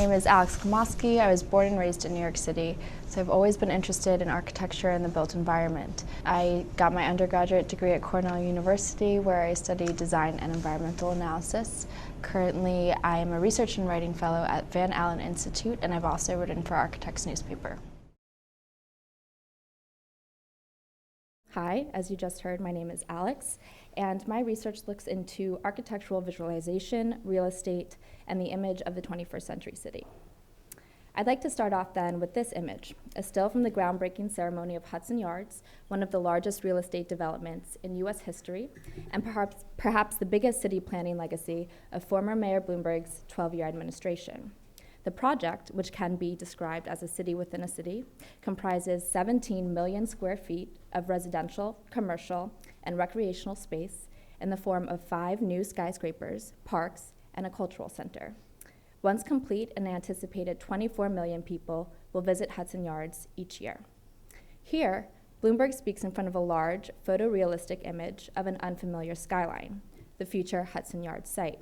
name is Alex Klimoski. I was born and raised in New York City, so I've always been interested in architecture and the built environment. I got my undergraduate degree at Cornell University, where I studied design and environmental analysis. Currently, I am a research and writing fellow at Van Allen Institute, and I've also written for Architects newspaper. Hi, as you just heard, my name is Alex, and my research looks into architectural visualization, real estate, and the image of the 21st century city. I'd like to start off then with this image, a still from the groundbreaking ceremony of Hudson Yards, one of the largest real estate developments in US history, and perhaps the biggest city planning legacy of former Mayor Bloomberg's 12-year administration. The project, which can be described as a city within a city, comprises 17 million square feet of residential, commercial, and recreational space in the form of 5 new skyscrapers, parks, and a cultural center. Once complete, an anticipated 24 million people will visit Hudson Yards each year. Here, Bloomberg speaks in front of a large, photorealistic image of an unfamiliar skyline, the future Hudson Yards site.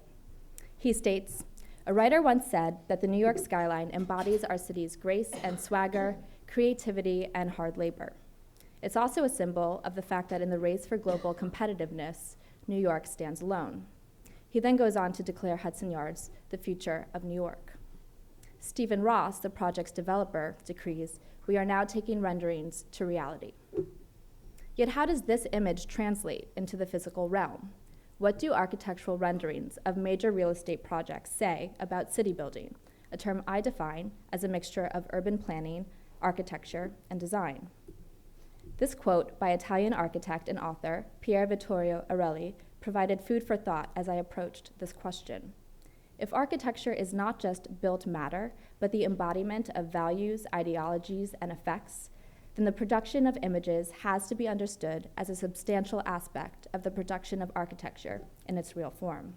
He states, "A writer once said that the New York skyline embodies our city's grace and swagger, creativity, and hard labor. It's also a symbol of the fact that in the race for global competitiveness, New York stands alone." He then goes on to declare Hudson Yards the future of New York. Stephen Ross, the project's developer, decrees, "We are now taking renderings to reality." Yet how does this image translate into the physical realm? What do architectural renderings of major real estate projects say about city building, a term I define as a mixture of urban planning, architecture, and design? This quote by Italian architect and author Pier Vittorio Arelli provided food for thought as I approached this question. If architecture is not just built matter, but the embodiment of values, ideologies, and effects, then the production of images has to be understood as a substantial aspect of the production of architecture in its real form.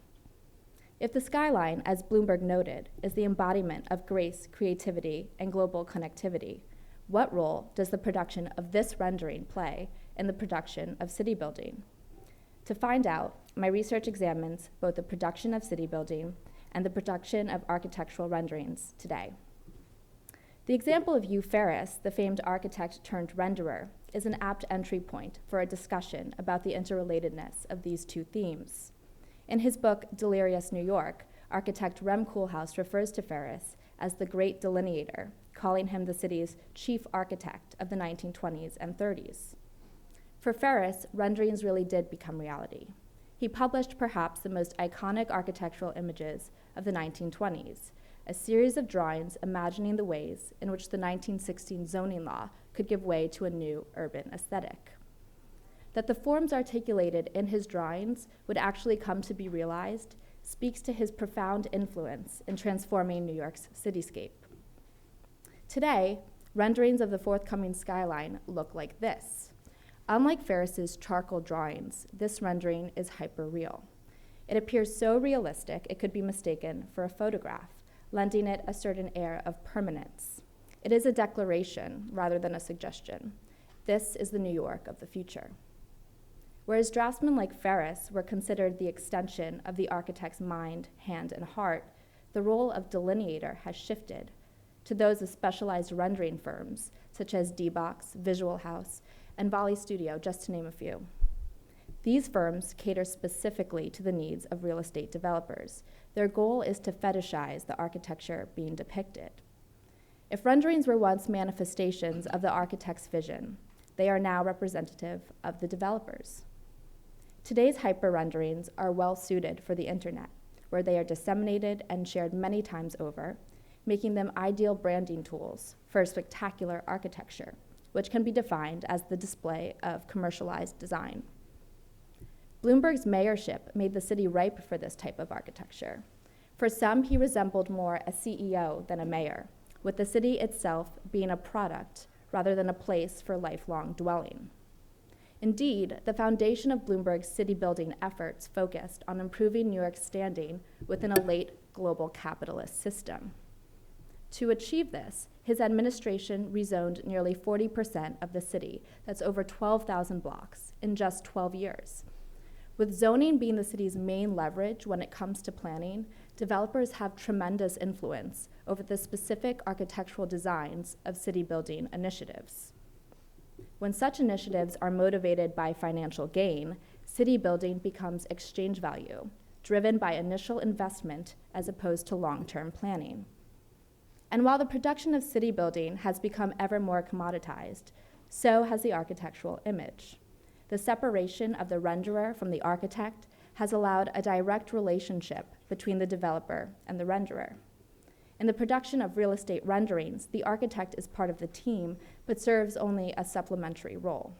If the skyline, as Bloomberg noted, is the embodiment of grace, creativity, and global connectivity, what role does the production of this rendering play in the production of city building? To find out, my research examines both the production of city building and the production of architectural renderings today. The example of Hugh Ferris, the famed architect turned renderer, is an apt entry point for a discussion about the interrelatedness of these two themes. In his book, Delirious New York, architect Rem Koolhaas refers to Ferris as the great delineator, calling him the city's chief architect of the 1920s and 30s. For Ferris, renderings really did become reality. He published perhaps the most iconic architectural images of the 1920s, a series of drawings imagining the ways in which the 1916 zoning law could give way to a new urban aesthetic. That the forms articulated in his drawings would actually come to be realized speaks to his profound influence in transforming New York's cityscape. Today, renderings of the forthcoming skyline look like this. Unlike Ferris's charcoal drawings, this rendering is hyper-real. It appears so realistic it could be mistaken for a photograph, lending it a certain air of permanence. It is a declaration rather than a suggestion. This is the New York of the future. Whereas draftsmen like Ferris were considered the extension of the architect's mind, hand, and heart, the role of delineator has shifted to those of specialized rendering firms, such as D-Box, Visual House, and Volley Studio, just to name a few. These firms cater specifically to the needs of real estate developers. Their goal is to fetishize the architecture being depicted. If renderings were once manifestations of the architect's vision, they are now representative of the developers. Today's hyper-renderings are well suited for the internet, where they are disseminated and shared many times over, making them ideal branding tools for spectacular architecture, which can be defined as the display of commercialized design. Bloomberg's mayorship made the city ripe for this type of architecture. For some, he resembled more a CEO than a mayor, with the city itself being a product rather than a place for lifelong dwelling. Indeed, the foundation of Bloomberg's city building efforts focused on improving New York's standing within a late global capitalist system. To achieve this, his administration rezoned nearly 40% of the city, that's over 12,000 blocks, in just 12 years. With zoning being the city's main leverage when it comes to planning, developers have tremendous influence over the specific architectural designs of city building initiatives. When such initiatives are motivated by financial gain, city building becomes exchange value, driven by initial investment as opposed to long-term planning. And while the production of city building has become ever more commoditized, so has the architectural image. The separation of the renderer from the architect has allowed a direct relationship between the developer and the renderer. In the production of real estate renderings, the architect is part of the team, but serves only a supplementary role.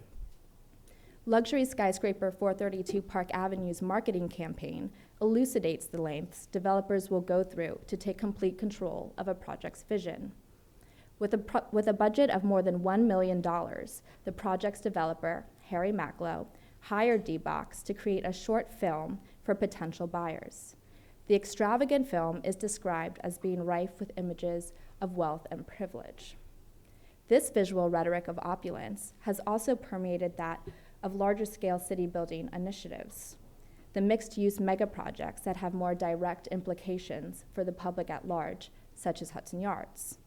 Luxury skyscraper 432 Park Avenue's marketing campaign elucidates the lengths developers will go through to take complete control of a project's vision. With a budget of more than $1 million, the project's developer, Harry Macklow, hired D-Box to create a short film for potential buyers. The extravagant film is described as being rife with images of wealth and privilege. This visual rhetoric of opulence has also permeated that of larger-scale city building initiatives, the mixed-use mega projects that have more direct implications for the public at large, such as Hudson Yards.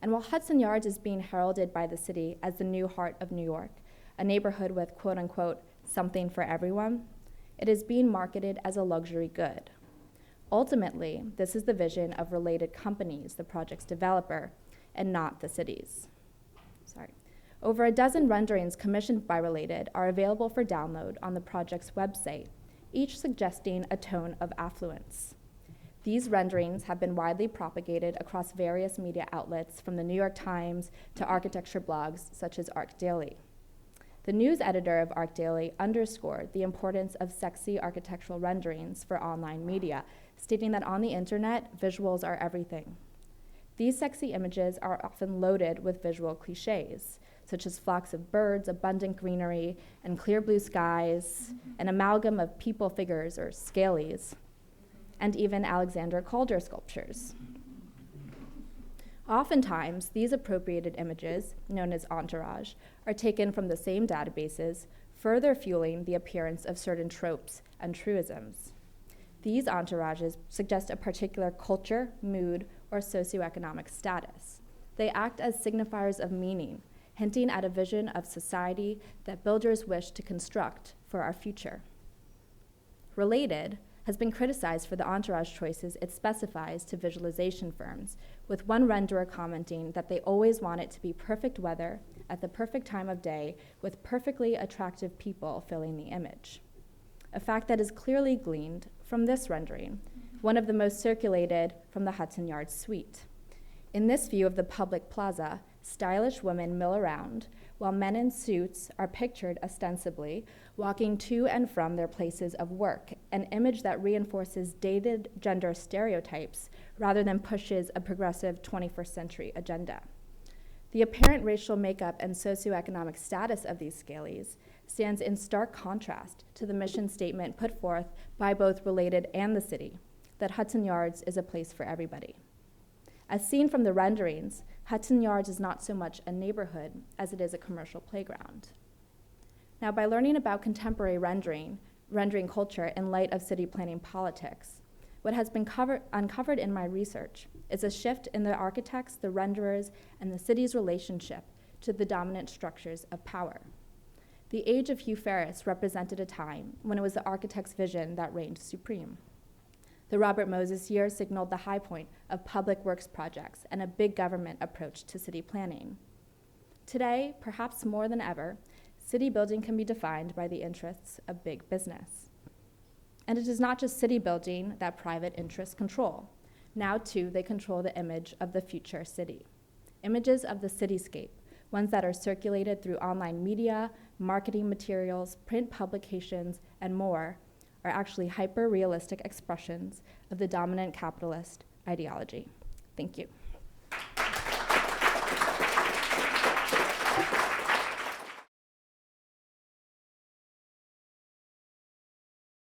And while Hudson Yards is being heralded by the city as the new heart of New York, a neighborhood with quote-unquote something for everyone, it is being marketed as a luxury good. Ultimately, this is the vision of related companies, the project's developer, and not the city's. Over a dozen renderings commissioned by Related are available for download on the project's website, each suggesting a tone of affluence. These renderings have been widely propagated across various media outlets, from the New York Times to architecture blogs such as ArcDaily. The news editor of ArcDaily underscored the importance of sexy architectural renderings for online media, stating that on the internet, visuals are everything. These sexy images are often loaded with visual cliches, such as flocks of birds, abundant greenery, and clear blue skies, an amalgam of people figures or scalies, and even Alexander Calder sculptures. Oftentimes, these appropriated images, known as entourage, are taken from the same databases, further fueling the appearance of certain tropes and truisms. These entourages suggest a particular culture, mood, or socioeconomic status. They act as signifiers of meaning, hinting at a vision of society that builders wish to construct for our future. Related has been criticized for the entourage choices it specifies to visualization firms, with one renderer commenting that they always want it to be perfect weather at the perfect time of day with perfectly attractive people filling the image. A fact that is clearly gleaned from this rendering, one of the most circulated from the Hudson Yards suite. In this view of the public plaza, stylish women mill around, while men in suits are pictured ostensibly walking to and from their places of work, an image that reinforces dated gender stereotypes rather than pushes a progressive 21st century agenda. The apparent racial makeup and socioeconomic status of these scalies stands in stark contrast to the mission statement put forth by both Related and the city, that Hudson Yards is a place for everybody. As seen from the renderings, Hudson Yards is not so much a neighborhood as it is a commercial playground. Now, by learning about contemporary rendering culture in light of city planning politics, what has been uncovered in my research is a shift in the architects, the renderers, and the city's relationship to the dominant structures of power. The age of Hugh Ferris represented a time when it was the architect's vision that reigned supreme. The Robert Moses year signaled the high point of public works projects and a big government approach to city planning. Today, perhaps more than ever, city building can be defined by the interests of big business. And it is not just city building that private interests control. Now, too, they control the image of the future city. Images of the cityscape, ones that are circulated through online media, marketing materials, print publications, and more, are actually hyper-realistic expressions of the dominant capitalist ideology. Thank you.